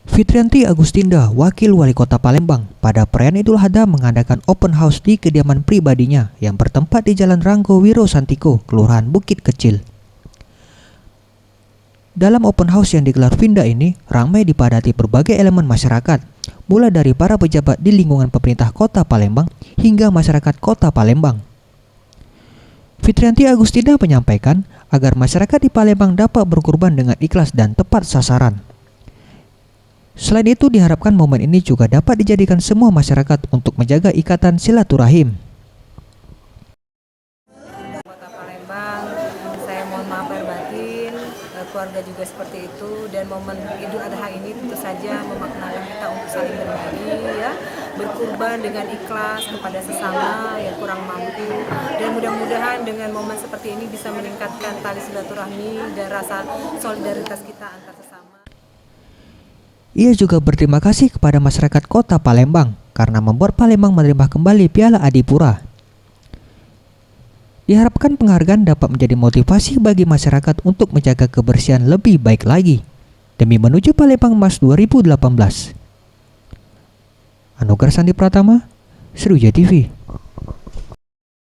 Fitrianti Agustinda, Wakil Wali Kota Palembang, pada perayaan Idul Adha mengadakan open house di kediaman pribadinya yang bertempat di Jalan Ranggo Wiro Santiko, Kelurahan Bukit Kecil. Dalam open house yang digelar Finda ini, ramai dipadati berbagai elemen masyarakat, mulai dari para pejabat di lingkungan pemerintah Kota Palembang hingga masyarakat Kota Palembang. Fitrianti Agustinda menyampaikan agar masyarakat di Palembang dapat berkurban dengan ikhlas dan tepat sasaran. Selain itu, diharapkan momen ini juga dapat dijadikan semua masyarakat untuk menjaga ikatan silaturahim. Kota Palembang, saya mohon maaf lahir batin, keluarga juga seperti itu, dan momen Idul Adha ini tentu saja memaknakan kita untuk saling berbagi, ya, berkurban dengan ikhlas kepada sesama yang kurang mampu, dan mudah-mudahan dengan momen seperti ini bisa meningkatkan tali silaturahmi dan rasa solidaritas kita antar sesama. Ia juga berterima kasih kepada masyarakat Kota Palembang karena membuat Palembang menerima kembali Piala Adipura. Diharapkan penghargaan dapat menjadi motivasi bagi masyarakat untuk menjaga kebersihan lebih baik lagi demi menuju Palembang Emas 2018. Anugerah Sandi Pratama, Sriwijaya TV.